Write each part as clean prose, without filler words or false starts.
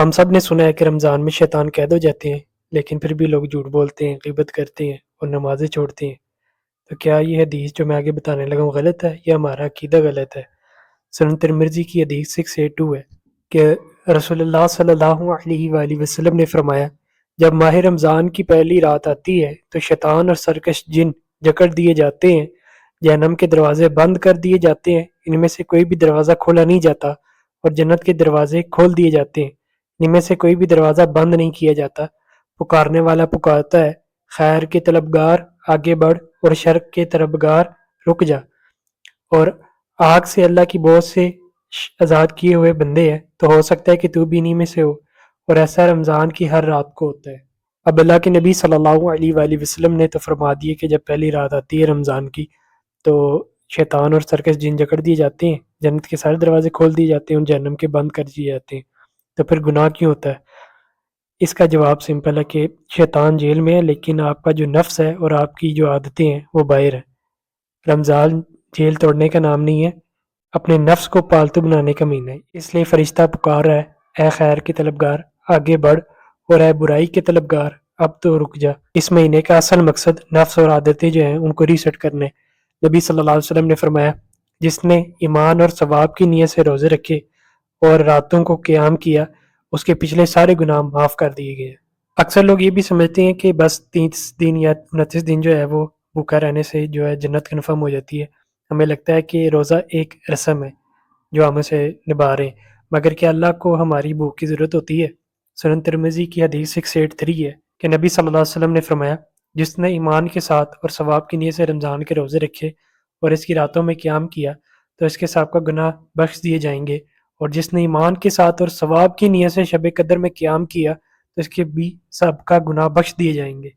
ہم سب نے سنا ہے کہ رمضان میں شیطان قید ہو جاتے ہیں، لیکن پھر بھی لوگ جھوٹ بولتے ہیں، غیبت کرتے ہیں اور نمازیں چھوڑتے ہیں۔ تو کیا یہ حدیث جو میں آگے بتانے لگا ہوں غلط ہے یا ہمارا عقیدہ غلط ہے؟ سنن ترمذی کی حدیث 682 ہے کہ رسول اللہ صلی اللہ علیہ وآلہ وسلم نے فرمایا، جب ماہ رمضان کی پہلی رات آتی ہے تو شیطان اور سرکش جن جکڑ دیے جاتے ہیں، جہنم کے دروازے بند کر دیے جاتے ہیں، ان میں سے کوئی بھی دروازہ کھولا نہیں جاتا، اور جنت کے دروازے کھول دیے جاتے ہیں، ان میں سے کوئی بھی دروازہ بند نہیں کیا جاتا۔ پکارنے والا پکارتا ہے، خیر کے طلبگار آگے بڑھ، اور شر کے طلبگار رک جا۔ اور آگ سے اللہ کی بہت سے آزاد کیے ہوئے بندے ہیں، تو ہو سکتا ہے کہ تو بھی انہی میں سے ہو، اور ایسا رمضان کی ہر رات کو ہوتا ہے۔ اب اللہ کے نبی صلی اللہ علیہ وآلہ وسلم نے تو فرما دیے کہ جب پہلی رات آتی ہے رمضان کی تو شیطان اور سرکس جن جکڑ دیے جاتے ہیں، جنت کے سارے دروازے کھول دیے جاتے ہیں اور جہنم کے بند کر دیے جاتے ہیں۔ تو پھر گناہ کیوں ہوتا ہے؟ اس کا جواب سمپل ہے کہ شیطان جیل میں ہے، لیکن آپ کا جو نفس ہے اور آپ کی جو عادتیں ہیں وہ باہر ہیں۔ رمضان جیل توڑنے کا نام نہیں ہے، اپنے نفس کو پالتو بنانے کا مہینہ ہے۔ اس لیے فرشتہ پکار رہا ہے، اے خیر کے طلبگار آگے بڑھ، اور اے برائی کے طلبگار اب تو رک جا۔ اس مہینے کا اصل مقصد نفس اور عادتیں جو ہیں ان کو ریسیٹ کرنے۔ نبی صلی اللہ علیہ وسلم نے فرمایا، جس نے ایمان اور ثواب کی نیت سے روزے رکھے اور راتوں کو قیام کیا، اس کے پچھلے سارے گناہ معاف کر دیے گئے۔ اکثر لوگ یہ بھی سمجھتے ہیں کہ بس 30 دن یا 29 دن جو ہے وہ بھوکا رہنے سے جو ہے جنت کنفرم ہو جاتی ہے۔ ہمیں لگتا ہے کہ روزہ ایک رسم ہے جو ہم اسے نبھا رہے ہیں، مگر کیا اللہ کو ہماری بھوک کی ضرورت ہوتی ہے؟ سنن ترمذی کی حدیث 683 ہے کہ نبی صلی اللہ علیہ وسلم نے فرمایا، جس نے ایمان کے ساتھ اور ثواب کی نیت سے رمضان کے روزے رکھے اور اس کی راتوں میں قیام کیا تو اس کے سابقہ گناہ بخش دیے جائیں گے، اور جس نے ایمان کے ساتھ اور ثواب کی نیت سے شب قدر میں قیام کیا تو اس کے بھی سابقہ گناہ بخش دیے جائیں گے۔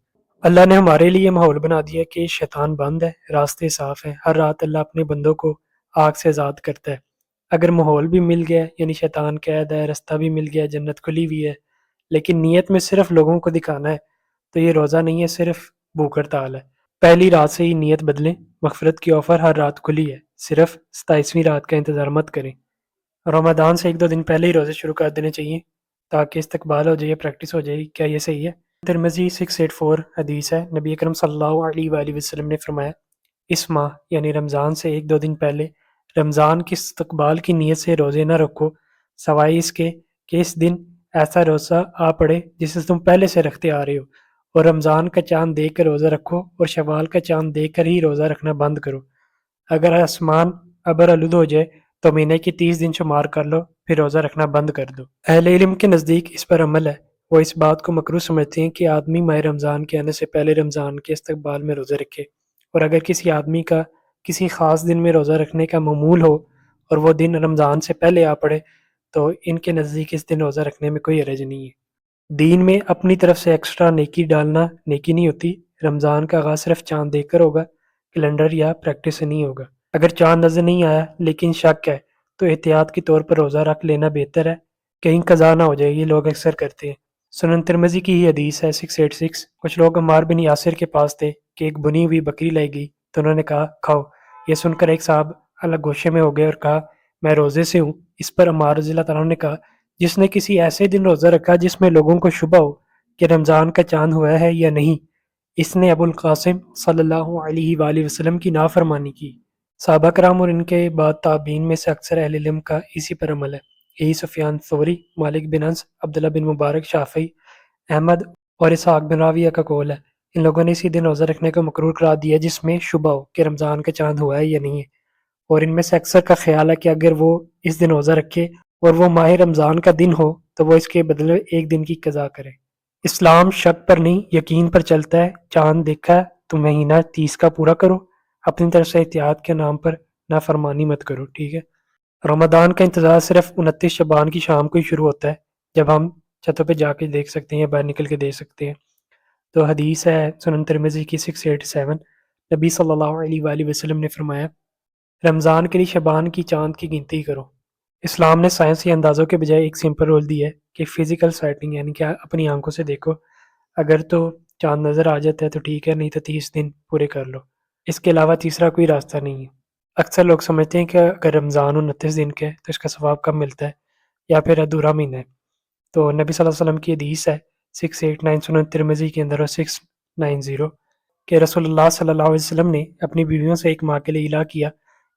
اللہ نے ہمارے لیے ماحول بنا دیا کہ شیطان بند ہے، راستے صاف ہیں، ہر رات اللہ اپنے بندوں کو آگ سے آزاد کرتا ہے۔ اگر ماحول بھی مل گیا یعنی شیطان قید ہے، راستہ بھی مل گیا، جنت کھلی ہوئی ہے، لیکن نیت میں صرف لوگوں کو دکھانا ہے، تو یہ روزہ نہیں ہے، صرف بھوک ہڑتال ہے۔ پہلی رات سے ہی نیت بدلیں، مغفرت کی آفر ہر رات کھلی ہے، صرف 27ویں رات کا انتظار مت کریں۔ رمضان سے 1-2 دن پہلے ہی روزے شروع کر دینے چاہیے تاکہ استقبال ہو جائے، پریکٹس ہو جائے۔ کیا یہ صحیح ہے؟ ترمذی 684 حدیث ہے، نبی اکرم صلی اللہ علیہ وآلہ وسلم نے فرمایا، اس ماہ یعنی رمضان سے 1-2 دن پہلے رمضان کی استقبال کی نیت سے روزے نہ رکھو، سوائے اس کے کہ اس دن ایسا روزہ آ پڑے جسے تم پہلے سے رکھتے آ رہے ہو، اور رمضان کا چاند دیکھ کر روزہ رکھو اور شوال کا چاند دیکھ کر ہی روزہ رکھنا بند کرو۔ اگر آسمان ابر آلود ہو جائے تو مہینے کی 30 دن شمار کر لو، پھر روزہ رکھنا بند کر دو۔ اہل علم کے نزدیک اس پر عمل ہے، وہ اس بات کو مکروہ سمجھتے ہیں کہ آدمی ماہ رمضان کے آنے سے پہلے رمضان کے استقبال میں روزے رکھے، اور اگر کسی آدمی کا کسی خاص دن میں روزہ رکھنے کا معمول ہو اور وہ دن رمضان سے پہلے آ پڑے تو ان کے نزدیک اس دن روزہ رکھنے میں کوئی حرج نہیں ہے۔ دین میں اپنی طرف سے ایکسٹرا نیکی ڈالنا نیکی نہیں ہوتی۔ رمضان کا آغاز صرف چاند دیکھ کر ہوگا، کیلنڈر یا پریکٹس سے نہیں ہوگا۔ اگر چاند نظر نہیں آیا لیکن شک ہے تو احتیاط کے طور پر روزہ رکھ لینا بہتر ہے، کہیں قضا نہ ہو جائے، یہ لوگ اکثر کرتے ہیں۔ سنن ترمذی کی ہی حدیث ہے 686، کچھ لوگ عمار بن یاسر کے پاس تھے کہ ایک بنی ہوئی بکری لائی گئی تو انہوں نے کہا کھاؤ۔ یہ سن کر ایک صاحب الگ گوشے میں ہو گئے اور کہا میں روزے سے ہوں۔ اس پر عمار رضی اللہ تعالیٰ نے کہا، جس نے کسی ایسے دن روزہ رکھا جس میں لوگوں کو شبہ ہو کہ رمضان کا چاند ہوا ہے یا نہیں، اس نے ابو القاسم صلی اللہ علیہ وآلہ وسلم کی نافرمانی کی۔ صحابہ کرام اور ان کے بعد تابعین میں سے اکثر اہل علم کا اسی پر عمل ہے۔ یہی سفیان ثوری، مالک بن انس، عبداللہ بن مبارک، شافعی، احمد اور اسحاق بن راویہ کا قول ہے۔ ان لوگوں نے اسی دن روزہ رکھنے کو مکروہ قرار دیا جس میں شبہ ہو کہ رمضان کا چاند ہوا ہے یا نہیں ہے، اور ان میں سے اکثر کا خیال ہے کہ اگر وہ اس دن روزہ رکھے اور وہ ماہ رمضان کا دن ہو تو وہ اس کے بدلے ایک دن کی قضا کرے۔ اسلام شک پر نہیں یقین پر چلتا ہے۔ چاند دیکھا ہے تو مہینہ 30 کا پورا کرو، اپنی طرف سے احتیاط کے نام پر نافرمانی مت کرو، ٹھیک ہے؟ رمضان کا انتظار صرف 29 شعبان کی شام کو ہی شروع ہوتا ہے، جب ہم چھتوں پہ جا کے دیکھ سکتے ہیں یا باہر نکل کے دیکھ سکتے ہیں۔ تو حدیث ہے سنن ترمذی کی 687، نبی صلی اللہ علیہ وآلہ وسلم نے فرمایا، رمضان کے لیے شعبان کی چاند کی گنتی کرو۔ اسلام نے سائنسی اندازوں کے بجائے ایک سمپل رول دی ہے کہ فزیکل سائٹنگ یعنی کہ اپنی آنکھوں سے دیکھو، اگر تو چاند نظر آ جاتا ہے تو ٹھیک ہے، نہیں تو 30 دن پورے کر لو۔ اس کے علاوہ تیسرا کوئی راستہ نہیں ہے۔ اکثر لوگ سمجھتے ہیں کہ اگر رمضان 29 دن کا ہے تو اس کا ثواب کم ملتا ہے یا پھر ادھورا مہینہ ہے۔ تو نبی صلی اللہ علیہ وسلم کی حدیث ہے 689 سنن ترمذی کے اندر اور 690 کہ رسول اللہ صلی اللہ علیہ وسلم نے اپنی بیویوں سے ایک ماہ کے لیے الہ کیا،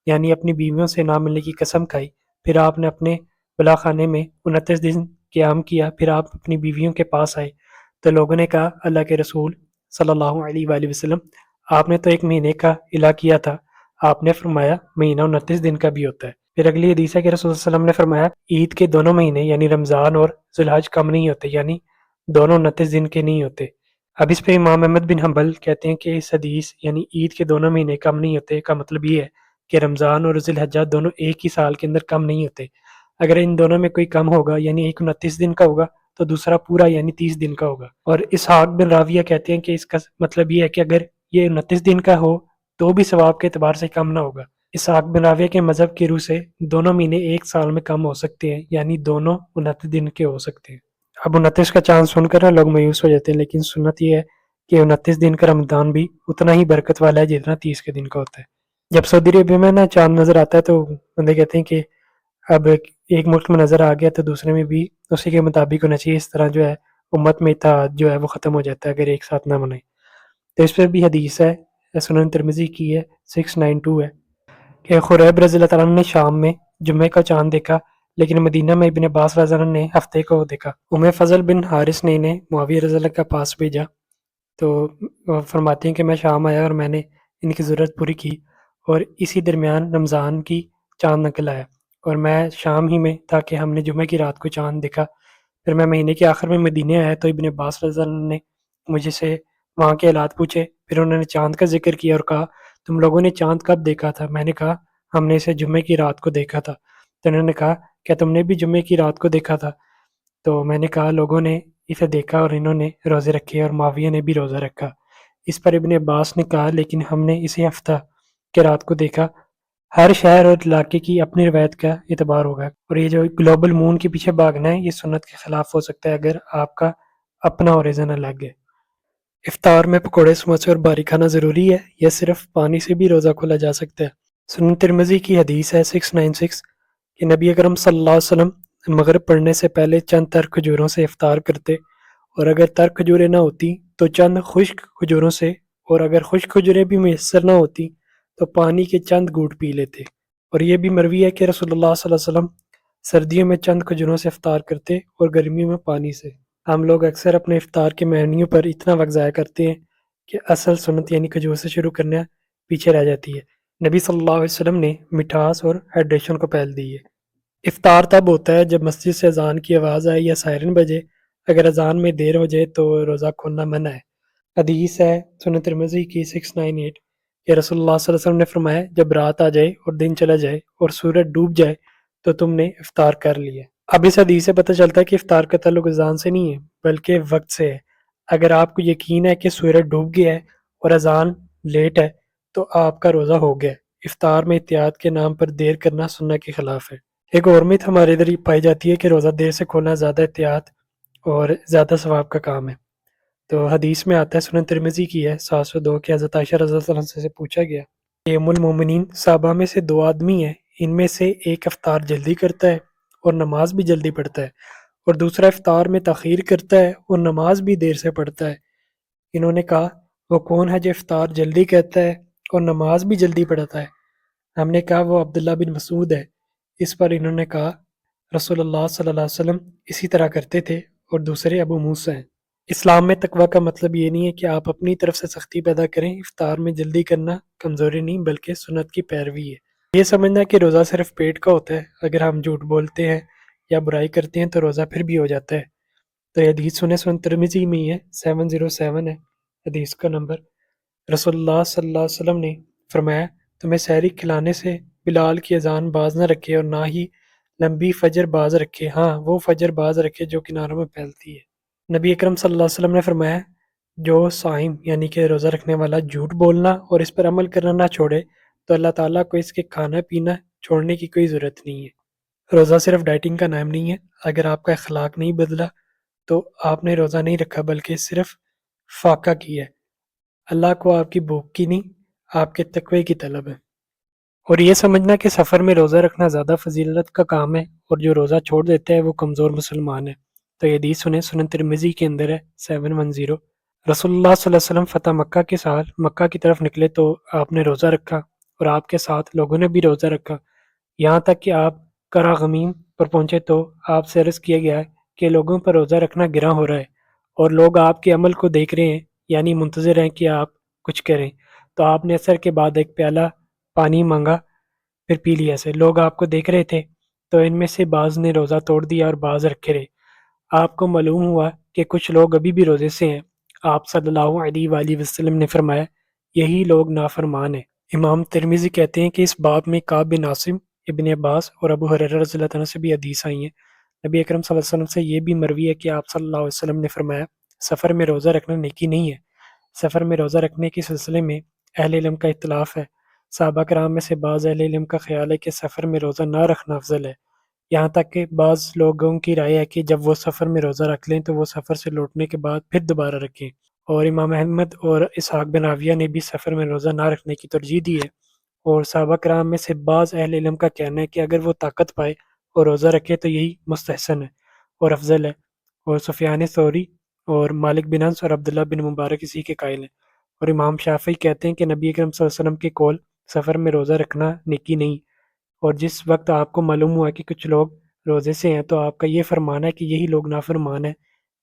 یعنی اپنی بیویوں سے نہ ملنے کی قسم کھائی، پھر آپ نے اپنے بلا خانے میں 29 دن قیام کیا، پھر آپ اپنی بیویوں کے پاس آئے تو لوگوں نے کہا اللہ کے رسول صلی اللہ علیہ وآلہ وسلم آپ نے تو ایک مہینے کا الہ کیا تھا، آپ نے فرمایا مہینہ 29 دن کا بھی ہوتا ہے۔ پھر اگلی حدیث ہے کہ رسول صلی اللہ علیہ وسلم نے فرمایا عید کے دونوں مہینے یعنی رمضان اور ذی الحج کم نہیں ہوتے، یعنی دونوں 29 دن کے نہیں ہوتے۔ اب اس پہ امام احمد بن حنبل کہتے ہیں کہ اس حدیث یعنی عید کے دونوں مہینے کم نہیں ہوتے کا مطلب یہ ہے کہ رمضان اور ذی الحجہ دونوں ایک ہی سال کے اندر کم نہیں ہوتے، اگر ان دونوں میں کوئی کم ہوگا یعنی ایک 29 دن کا ہوگا تو دوسرا پورا یعنی 30 دن کا ہوگا۔ اور اسحاق بن راویہ کہتے ہیں کہ اس کا مطلب یہ ہے کہ اگر یہ 29 دن کا ہو تو بھی ثواب کے اعتبار سے کم نہ ہوگا۔ اسحاق بن راویہ کے مذہب کی روح سے دونوں مہینے ایک سال میں کم ہو سکتے ہیں، یعنی دونوں 29 دن کے ہو سکتے ہیں۔ اب 29 کا چاند سن کر لوگ مایوس ہو جاتے ہیں، لیکن سنت یہ ہے کہ 29 دن کا رمضان بھی اتنا ہی برکت والا ہے جتنا 30 کے دن کا ہوتا ہے۔ جب سعودی عربیہ میں نا چاند نظر آتا ہے تو بندے کہتے ہیں کہ اب ایک ملک میں نظر آ گیا تو دوسرے میں بھی اسی کے مطابق ہونا چاہیے، اس طرح جو ہے امت میں اتحاد جو ہے وہ ختم ہو جاتا ہے اگر ایک ساتھ نہ منائے۔ تو اس پہ بھی حدیث ہے سنن ترمذی کی ہے 692 ہے کہ خریب رضی اللہ تعالیٰ نے شام میں جمعے کا چاند دیکھا، لیکن مدینہ میں ابن عباس رضی اللہ عنہ نے ہفتے کو دیکھا۔ فضل بن حارث نے انہیں معاویہ رضی اللہ کا پاس بھیجا تو فرماتے ہیں کہ میں شام آیا اور میں نے ان کی ضرورت پوری کی اور اسی درمیان رمضان کی چاند نکل آیا اور میں شام ہی میں تھا کہ ہم نے جمعے کی رات کو چاند دیکھا۔ پھر میں مہینے کے آخر میں مدینے آیا تو ابن عباس رضی اللہ عنہ نے مجھے سے وہاں کے حالات پوچھے، پھر انہوں نے چاند کا ذکر کیا اور کہا تم لوگوں نے چاند کب دیکھا تھا؟ میں نے کہا ہم نے اسے جمعے کی رات کو دیکھا تھا۔ تو انہوں نے کہا کیا تم نے بھی جمعے کی رات کو دیکھا تھا؟ تو میں نے کہا لوگوں نے اسے دیکھا اور انہوں نے روزے رکھے اور معاویہ نے بھی روزہ رکھا۔ اس پر ابن عباس نے کہا لیکن ہم نے اسی ہفتہ کے رات کو دیکھا۔ ہر شہر اور علاقے کی اپنی روایت کا اعتبار ہوگا، اور یہ جو گلوبل مون کے پیچھے بھاگنا ہے یہ سنت کے خلاف ہو سکتا ہے اگر آپ کا اپنا اوریزن الگ ہے۔ افطار میں پکوڑے سموسے اور باری کھانا ضروری ہے یا صرف پانی سے بھی روزہ کھولا جا سکتا ہے؟ سنن ترمذی کی حدیث ہے 696 کہ نبی اکرم صلی اللہ علیہ وسلم مغرب پڑھنے سے پہلے چند تر کھجوروں سے افطار کرتے، اور اگر تر کھجوریں نہ ہوتی تو چند خشک کھجوروں سے، اور اگر خشک کھجوریں بھی میسر نہ ہوتی تو پانی کے چند گھونٹ پی لیتے۔ اور یہ بھی مروی ہے کہ رسول اللہ صلی اللہ علیہ وسلم سردیوں میں چند کھجوروں سے افطار کرتے اور گرمیوں میں پانی سے۔ ہم لوگ اکثر اپنے افطار کے مینیو پر اتنا وقت ضائع کرتے ہیں کہ اصل سنت یعنی کھجور سے شروع کرنا پیچھے رہ جاتی ہے۔ نبی صلی اللہ علیہ وسلم نے مٹھاس اور ہائیڈریشن کو پہل دی ہے۔ افطار تب ہوتا ہے جب مسجد سے اذان کی آواز آئے یا سائرن بجے، اگر اذان میں دیر ہو جائے تو روزہ کھولنا منع ہے۔ حدیث ہے سنن ترمذی کی 698 کہ رسول اللہ صلی اللہ علیہ وسلم نے فرمایا جب رات آ جائے اور دن چلا جائے اور سورج ڈوب جائے تو تم نے افطار کر لیا۔ اب اس حدیث سے پتہ چلتا ہے کہ افطار کا تعلق اذان سے نہیں ہے بلکہ وقت سے ہے۔ اگر آپ کو یقین ہے کہ سورج ڈوب گیا ہے اور اذان لیٹ ہے تو آپ کا روزہ ہو گیا ہے۔ افطار میں احتیاط کے نام پر دیر کرنا سنت کے خلاف ہے۔ ایک اور مت ہمارے ادھر یہ پائی جاتی ہے کہ روزہ دیر سے کھولنا زیادہ احتیاط اور زیادہ ثواب کا کام ہے۔ تو حدیث میں آتا ہے سنن ترمذی کی ہے 702 کہ حضرت عائشہ رضی اللہ عنہ سے پوچھا گیا کہ ام المومنین صحابہ میں سے دو آدمی ہیں، ان میں سے ایک افطار جلدی کرتا ہے اور نماز بھی جلدی پڑھتا ہے، اور دوسرا افطار میں تاخیر کرتا ہے اور نماز بھی دیر سے پڑھتا ہے۔ انہوں نے کہا وہ کون ہے جو افطار جلدی کرتا ہے اور نماز بھی جلدی پڑھتا ہے؟ ہم نے کہا وہ عبداللہ بن مسعود ہے۔ اس پر انہوں نے کہا رسول اللہ صلی اللہ علیہ وسلم اسی طرح کرتے تھے، اور دوسرے ابو موسیٰ ہیں۔ اسلام میں تقویٰ کا مطلب یہ نہیں ہے کہ آپ اپنی طرف سے سختی پیدا کریں، افطار میں جلدی کرنا کمزوری نہیں بلکہ سنت کی پیروی ہے۔ یہ سمجھنا کہ روزہ صرف پیٹ کا ہوتا ہے، اگر ہم جھوٹ بولتے ہیں یا برائی کرتے ہیں تو روزہ پھر بھی ہو جاتا ہے۔ تو یہ حدیث سنن ترمذی میں ہی ہے 707 ہے حدیث کا نمبر۔ رسول اللہ صلی اللہ علیہ وسلم نے فرمایا تمہیں سحری کھلانے سے بلال کی اذان باز نہ رکھے اور نہ ہی لمبی فجر باز رکھے، ہاں وہ فجر باز رکھے جو کناروں میں پھیلتی ہے۔ نبی اکرم صلی اللہ علیہ وسلم نے فرمایا جو صائم یعنی کہ روزہ رکھنے والا جھوٹ بولنا اور اس پر عمل کرنا نہ چھوڑے تو اللہ تعالیٰ کو اس کے کھانا پینا چھوڑنے کی کوئی ضرورت نہیں ہے۔ روزہ صرف ڈائٹنگ کا نام نہیں ہے، اگر آپ کا اخلاق نہیں بدلا تو آپ نے روزہ نہیں رکھا بلکہ صرف فاقہ کی ہے۔ اللہ کو آپ کی بھوک کی نہیں، آپ کے تقوی کی طلب ہے۔ اور یہ سمجھنا کہ سفر میں روزہ رکھنا زیادہ فضیلت کا کام ہے اور جو روزہ چھوڑ دیتا ہے وہ کمزور مسلمان ہے، تو یہ حدیث سنیں، سنن ترمذی کے اندر ہے 710۔ رسول اللہ صلی اللہ علیہ وسلم فتح مکہ کے سال مکہ کی طرف نکلے تو آپ نے روزہ رکھا اور آپ کے ساتھ لوگوں نے بھی روزہ رکھا، یہاں تک کہ آپ قراغمیم پر پہنچے تو آپ سے عرض کیا گیا کہ لوگوں پر روزہ رکھنا گراں ہو رہا ہے اور لوگ آپ کے عمل کو دیکھ رہے ہیں، یعنی منتظر ہیں کہ آپ کچھ کریں۔ تو آپ نے اثر کے بعد ایک پیالہ پانی مانگا، پھر پی لیا سے۔ لوگ آپ کو دیکھ رہے تھے تو ان میں سے بعض نے روزہ توڑ دیا اور بعض رکھے رہے۔ آپ کو معلوم ہوا کہ کچھ لوگ ابھی بھی روزے سے ہیں۔ آپ صلی اللہ علیہ وآلہ وسلم نے فرمایا یہی لوگ نافرمان ہیں۔ امام ترمذی کہتے ہیں کہ اس باب میں کعب بن عاصم، ابن عباس اور ابو ہریرہ رضی اللہ عنہ سے بھی حدیث آئی ہیں۔ نبی اکرم صلی اللہ علیہ وسلم سے یہ بھی مروی ہے کہ آپ صلی اللہ علیہ وسلم نے فرمایا سفر میں روزہ رکھنا نیکی نہیں ہے۔ سفر میں روزہ رکھنے کے سلسلے میں اہل علم کا اختلاف ہے۔ صحابہ کرام میں سے بعض اہل علم کا خیال ہے کہ سفر میں روزہ نہ رکھنا افضل ہے، یہاں تک کہ بعض لوگوں کی رائے ہے کہ جب وہ سفر میں روزہ رکھ لیں تو وہ سفر سے لوٹنے کے بعد پھر دوبارہ رکھیں۔ اور امام احمد اور اسحاق بن راویہ نے بھی سفر میں روزہ نہ رکھنے کی ترجیح دی ہے۔ اور صحابہ کرام میں سے بعض اہل علم کا کہنا ہے کہ اگر وہ طاقت پائے اور روزہ رکھے تو یہی مستحسن ہے اور افضل ہے۔ اور سفیان ثوری اور مالک بن انس اور عبداللہ بن مبارک اسی کے قائل ہیں۔ اور امام شافعی کہتے ہیں کہ نبی اکرم صلی اللہ علیہ وسلم کے قول سفر میں روزہ رکھنا نیکی نہیں، اور جس وقت آپ کو معلوم ہوا کہ کچھ لوگ روزے سے ہیں تو آپ کا یہ فرمان ہے کہ یہی لوگ نافرمان ہیں۔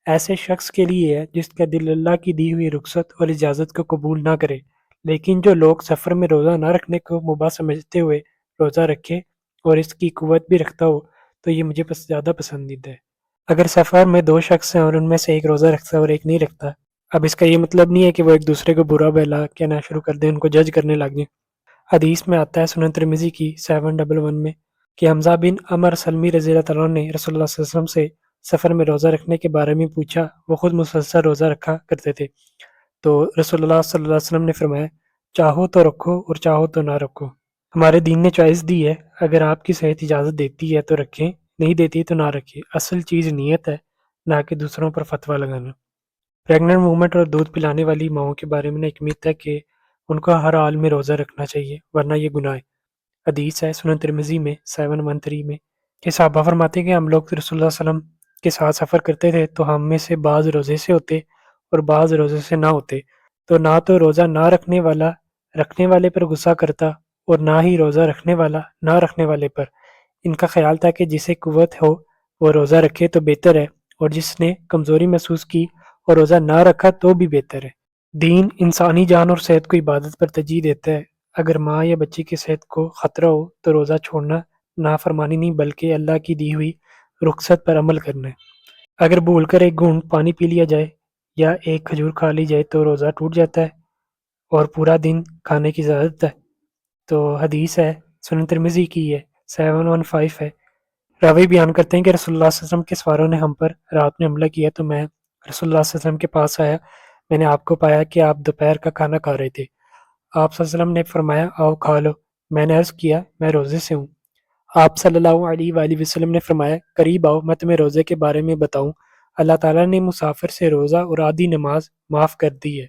ایسے شخص کے لیے ہے جس کا دل اللہ کی دی ہوئی رخصت اور اجازت کو قبول نہ کرے، لیکن جو لوگ سفر میں روزہ نہ رکھنے کو مباح سمجھتے ہوئے روزہ رکھے اور اس کی قوت بھی رکھتا ہو تو یہ مجھے زیادہ پسندیدہ ہے۔ اگر سفر میں دو شخص ہیں اور ان میں سے ایک روزہ رکھتا ہے اور ایک نہیں رکھتا، اب اس کا یہ مطلب نہیں ہے کہ وہ ایک دوسرے کو برا بھلا کہنا شروع کر دیں، ان کو جج کرنے لگ جائیں۔ حدیث میں آتا ہے سنن ترمذی کی 711 میں کہ حمزہ بن عمر سلمی رضی اللہ عنہ نے رسول اللہ صلی اللہ علیہ وسلم سے سفر میں روزہ رکھنے کے بارے میں پوچھا، وہ خود مسلسل روزہ رکھا کرتے تھے، تو رسول اللہ صلی اللہ علیہ وسلم نے فرمایا چاہو تو رکھو اور چاہو تو نہ رکھو، ہمارے دین نے چوائس دی ہے، اگر آپ کی صحت اجازت دیتی ہے تو رکھیں، نہیں دیتی تو نہ رکھیں، اصل چیز نیت ہے نہ کہ دوسروں پر فتویٰ لگانا۔ پریگننٹ مومنٹ اور دودھ پلانے والی ماؤں کے بارے میں ایک میت ہے کہ ان کو ہر حال میں روزہ رکھنا چاہیے ورنہ یہ گناہ ہے۔ حدیث ہے سنن ترمذی میں 713 میں کہ صحابہ فرماتے ہیں کہ ہم لوگ رسول اللہ صلی اللہ علیہ وسلم کے ساتھ سفر کرتے تھے تو ہم میں سے بعض روزے سے ہوتے اور بعض روزے سے نہ ہوتے، تو نہ تو روزہ نہ رکھنے والا رکھنے والے پر غصہ کرتا اور نہ ہی روزہ رکھنے والا نہ رکھنے والے پر۔ ان کا خیال تھا کہ جسے قوت ہو وہ روزہ رکھے تو بہتر ہے، اور جس نے کمزوری محسوس کی اور روزہ نہ رکھا تو بھی بہتر ہے۔ دین انسانی جان اور صحت کو عبادت پر ترجیح دیتا ہے۔ اگر ماں یا بچی کی صحت کو خطرہ ہو تو روزہ چھوڑنا نافرمانی نہیں بلکہ اللہ کی دی ہوئی رخصت پر عمل کرنا ہے۔ اگر بھول کر ایک گھونٹ پانی پی لیا جائے یا ایک کھجور کھا لی جائے تو روزہ ٹوٹ جاتا ہے اور پورا دن کھانے کی اجازت ہے۔ تو حدیث ہے سنن ترمذی کی ہے 715 ہے۔ راوی بیان کرتے ہیں کہ رسول اللہ صلی اللہ علیہ وسلم کے سواروں نے ہم پر رات میں حملہ کیا تو میں رسول اللہ صلی اللہ علیہ وسلم کے پاس آیا، میں نے آپ کو پایا کہ آپ دوپہر کا کھانا کھا رہے تھے۔ آپ صلی اللہ علیہ وسلم نے فرمایا آؤ کھا لو، میں نے عرض کیا میں روزے سے ہوں۔ آپ صلی اللہ علیہ وآلہ وسلم نے فرمایا قریب آؤ میں تمہیں روزے کے بارے میں بتاؤں، اللہ تعالیٰ نے مسافر سے روزہ اور آدھی نماز معاف کر دی ہے،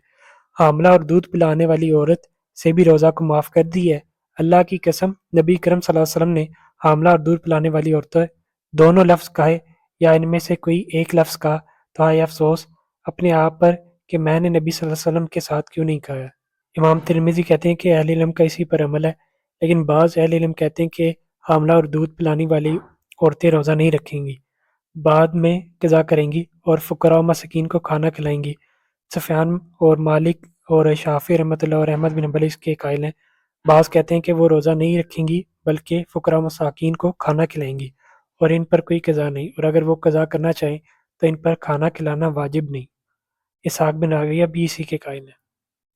حاملہ اور دودھ پلانے والی عورت سے بھی روزہ کو معاف کر دی ہے۔ اللہ کی قسم نبی کرم صلی اللہ علیہ وسلم نے حاملہ اور دودھ پلانے والی عورتیں دونوں لفظ کہے یا ان میں سے کوئی ایک لفظ کہا تو ہائے افسوس اپنے آپ پر کہ میں نے نبی صلی اللہ علیہ وسلم کے ساتھ کیوں نہیں کہا۔ امام ترمذی کہتے ہیں کہ اہل علم کا اسی پر عمل ہے، لیکن بعض اہل علم کہتے ہیں کہ حاملہ اور دودھ پلانے والی عورتیں روزہ نہیں رکھیں گی، بعد میں قضا کریں گی اور فقراء و مساکین کو کھانا کھلائیں گی۔ سفیان اور مالک اور شافعی رحمۃ اللہ اور احمد بن حنبل اس کے قائل ہیں۔ بعض کہتے ہیں کہ وہ روزہ نہیں رکھیں گی بلکہ فقراء و مساکین کو کھانا کھلائیں گی اور ان پر کوئی قضا نہیں، اور اگر وہ قضا کرنا چاہیں تو ان پر کھانا کھلانا واجب نہیں۔ اسحاق بن راویہ بھی اسی کے قائل ہیں۔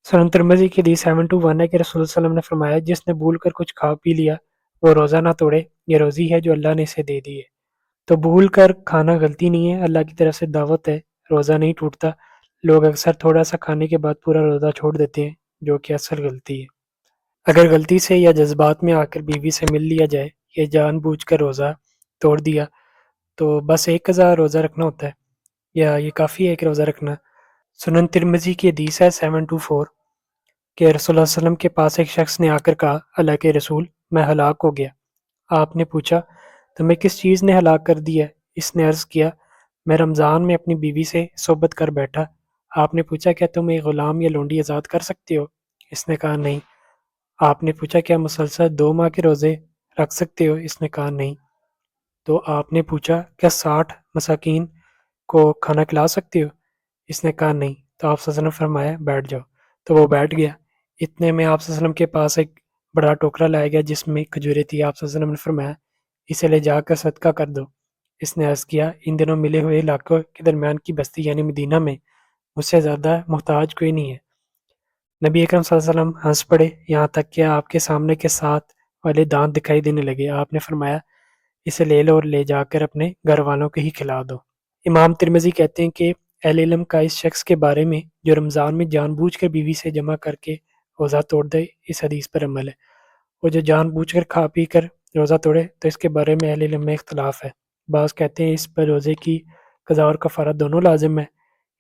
سنن ترمذی کی حدیث 721 ہے کہ رسول اللہ صلی اللہ علیہ وسلم نے فرمایا جس نے بھول کر کچھ کھا پی لیا وہ روزہ نہ توڑے، یہ روزی ہے جو اللہ نے اسے دے دی ہے۔ تو بھول کر کھانا غلطی نہیں ہے، اللہ کی طرف سے دعوت ہے، روزہ نہیں ٹوٹتا۔ لوگ اکثر تھوڑا سا کھانے کے بعد پورا روزہ چھوڑ دیتے ہیں جو کہ اصل غلطی ہے۔ اگر غلطی سے یا جذبات میں آ کر بیوی سے مل لیا جائے یا جان بوجھ کر روزہ توڑ دیا تو بس ایک قضا روزہ رکھنا ہوتا ہے، یا یہ کافی ہے کہ روزہ رکھنا۔ سنن ترمذی کی حدیث ہے 724 کہ رسول اللہ صلی اللہ علیہ وسلم کے پاس ایک شخص نے آ کر کہا اللہ کے رسول میں ہلاک ہو گیا۔ آپ نے پوچھا تمہیں کس چیز نے ہلاک کر دیا؟ اس نے عرض کیا میں رمضان میں اپنی بیوی سے صحبت کر بیٹھا۔ آپ نے پوچھا کیا تم ایک غلام یا لونڈی آزاد کر سکتے ہو؟ اس نے کہا نہیں۔ آپ نے پوچھا کیا مسلسل 2 ماہ کے روزے رکھ سکتے ہو؟ اس نے کہا نہیں۔ تو آپ نے پوچھا کیا 60 مساکین کو کھانا کھلا سکتے ہو؟ اس نے کہا نہیں۔ تو آپ صلی اللہ علیہ وسلم نے فرمایا بیٹھ جاؤ۔ تو وہ بیٹھ گیا۔ اتنے میں آپ صلی اللہ علیہ وسلم کے پاس ایک بڑا ٹوکرا لایا گیا جس میں کھجوریں تھی۔ آپ صلی اللہ علیہ وسلم نے فرمایا اسے لے جا کر صدقہ کر دو۔ اس نے عرض کیا ان دنوں ملے ہوئے علاقوں کے درمیان کی بستی یعنی مدینہ میں مجھ سے زیادہ محتاج کوئی نہیں ہے۔ نبی اکرم صلی اللہ علیہ وسلم ہنس پڑے یہاں تک کہ آپ کے سامنے کے ساتھ والے دانت دکھائی دینے لگے۔ آپ نے فرمایا اسے لے لو اور لے جا کر اپنے گھر والوں کو ہی کھلا دو۔ امام ترمذی کہتے ہیں کہ اہل علم کا اس شخص کے بارے میں جو رمضان میں جان بوجھ کر بیوی سے جمع کر کے روزہ توڑ دے اس حدیث پر عمل ہے، اور جو جان بوجھ کر کھا پی کر روزہ توڑے تو اس کے بارے میں اہل علم میں اختلاف ہے۔ بعض کہتے ہیں اس پر روزے کی قضا اور کفارہ دونوں لازم ہے۔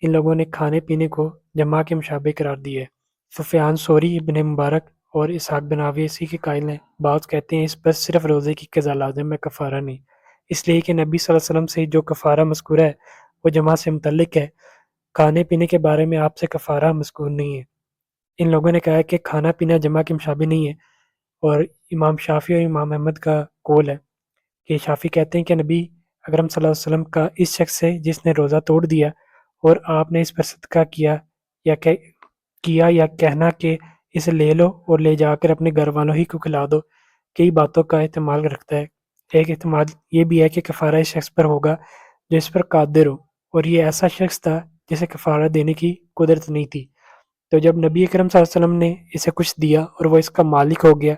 ان لوگوں نے کھانے پینے کو جمع کے مشابہ قرار دی ہے۔ سفیان ثوری، ابن مبارک اور اسحاق بن راہویہ اسی کے قائل ہیں۔ بعض کہتے ہیں اس پر صرف روزے کی قضا لازم ہے، کفارہ نہیں، اس لیے کہ نبی صلی اللہ علیہ وسلم سے جو کفارہ مذکورہ ہے وہ جمع سے متعلق ہے، کھانے پینے کے بارے میں آپ سے کفارہ مذکور نہیں ہے۔ ان لوگوں نے کہا ہے کہ کھانا پینا جمع کے مشابہ نہیں ہے، اور امام شافعی اور امام احمد کا قول ہے کہ شافعی کہتے ہیں کہ نبی اکرم صلی اللہ علیہ وسلم کا اس شخص سے جس نے روزہ توڑ دیا اور آپ نے اس پر صدقہ کیا یا کہنا کہ اسے لے لو اور لے جا کر اپنے گھر والوں ہی کو کھلا دو، کئی باتوں کا احتمال رکھتا ہے۔ ایک احتمال یہ بھی ہے کہ کفارہ اس شخص پر ہوگا جو اس پر قادر ہو، اور یہ ایسا شخص تھا جسے کفارہ دینے کی قدرت نہیں تھی۔ تو جب نبی اکرم صلی اللہ علیہ وسلم نے اسے کچھ دیا اور وہ اس کا مالک ہو گیا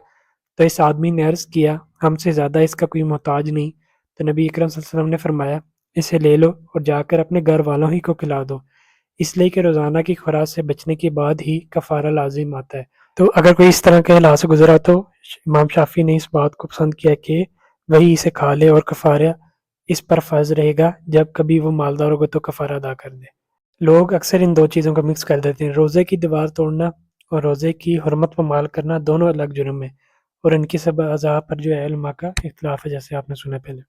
تو اس آدمی نے عرض کیا ہم سے زیادہ اس کا کوئی محتاج نہیں۔ تو نبی اکرم صلی اللہ علیہ وسلم نے فرمایا اسے لے لو اور جا کر اپنے گھر والوں ہی کو کھلا دو، اس لیے کہ روزانہ کی خوراک سے بچنے کے بعد ہی کفارہ لازم آتا ہے۔ تو اگر کوئی اس طرح کے حالات سے گزرا تو امام شافعی نے اس بات کو پسند کیا کہ وہی اسے کھا لے اور کفارہ اس پر فرض رہے گا جب کبھی وہ مالدار ہوگا تو کفارہ ادا کر دے۔ لوگ اکثر ان دو چیزوں کو مکس کر دیتے ہیں۔ روزے کی دیوار توڑنا اور روزے کی حرمت پامال کرنا دونوں الگ جرم ہیں، اور ان کی سزا پر جو ہے علماء کا اختلاف ہے جیسے آپ نے سنا پہلے۔